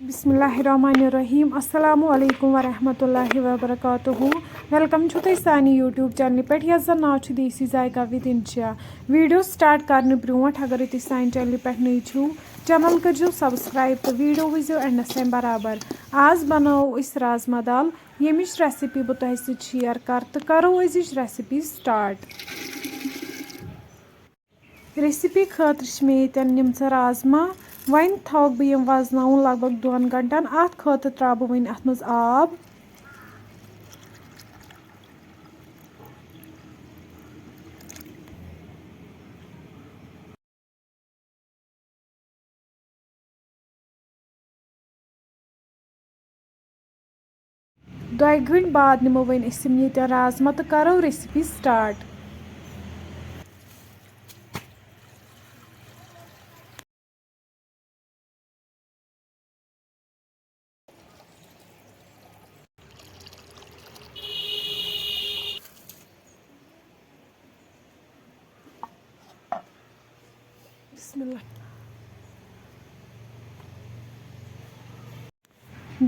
बिस्मिल्लाहिर्रहमानिर्रहीम अस्सलामु अलैकुम वरहमतुल्लाहि वबरकातुहू वेलकम छु तुम सानी यूट्यूब चैनल पे यस जन नाव छु देसी जायका विद इंशा वीडियो स्टार्ट करने ब्रोट अगर तुम सानी चैनल पे नई छू चैनल करो सब्सक्राइब तो वीडियो वो एंडस तम बराबर आज बनाओ इस राजमा दाल यमिच रेसिपी बह तुह सत शेयर कर तो करो अजिच रेसिपी स्टार्ट रेसिपी खतर मे निम राजमा वन थोक बह वजन लगभग 2 घंटन अत खतर त्रा बह वन अत मज आब दो घंटे बाद निमो वन ये राजमा तो करो रेसिपी स्टार्ट।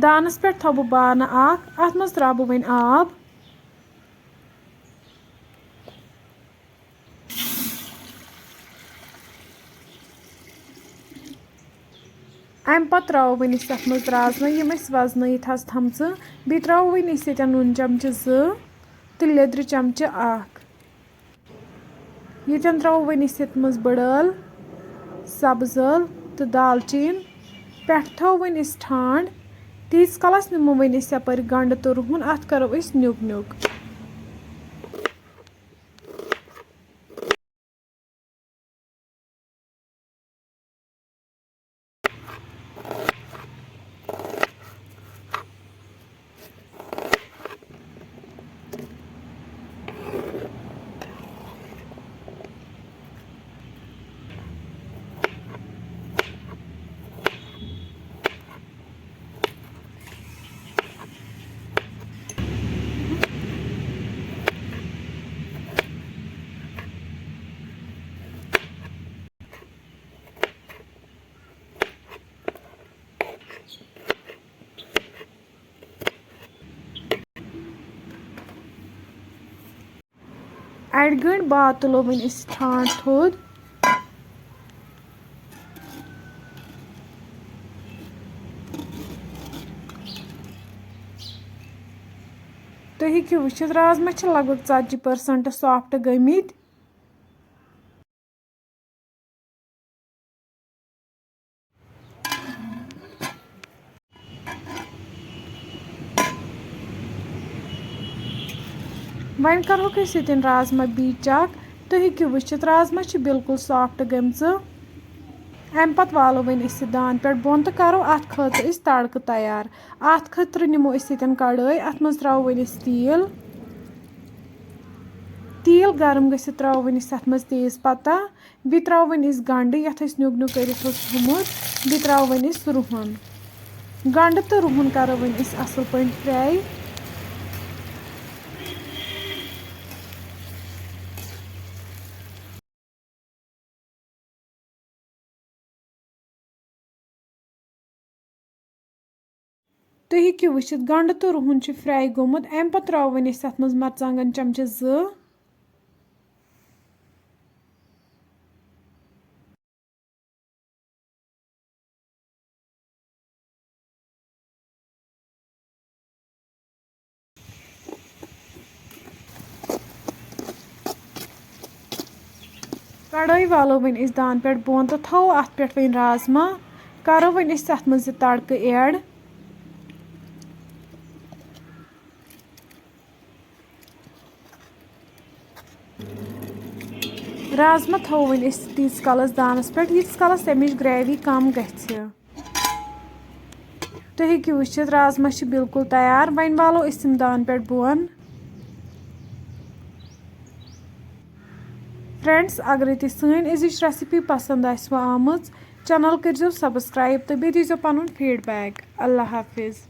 दानस पे थो बह बान अत मज त्रा बह वन आब अम पत त्रो वन अत मज राजमा यम वजन थम बे त्रो वन ये नून चमचे 2 तो लेद्र चमचे 1 ये त्रो वन मज बड़ल सब्ज ٲl तो दालचीन पे थो वन ठांड तीस कलस निमो वन यपर गंड तो रुहन अत करो न्युक न्युक अड़ घंटे बाद तुलो वन ठांड थोद तुम हेकु वुचित राजमा लगभग 40% सॉफ्ट गमित वन करोक राजमा बी चक तुम हेकु वुचित राजमा बिल्कुल सॉफ्ट गमच अम पत वालो वन दान पे बोन तो करो अत खतर तड़क तैयार अत खतर निमो कड़ाई अत मज त्रो वन तेल तेल गरम गसित त्रो वन अत मज तेज पत्ता बे त्रो वन गंड यथ न्युक न्युक थोमुत बे त्रो वन रुहन गंड तो रुहन करो वन असल पे फ्राई तुम हेकु वुचित गंड तो रुहन फ्राई गोमुत अम पत त्रो वन अत मज मरचांगन चमचे 2 कड़ाई वालो वन दान पे बोन तो थो अत पे वन राजमा करो वन अत मज तड़क ऐड राजमा थो वन तीस कलस दानस पे यीस कलस तमिच ग्रेवी कम गि तुम हेकु वुचित राजमा बिल्कुल तैयार वन वालो दान पे बोन फ्रेंड्स अगर तुम सन अजिच रेसिपी पसंद आमच चैनल करो सब्सक्राइब तो बे दीजो पन फीडबैक अल्लाह हाफिज़।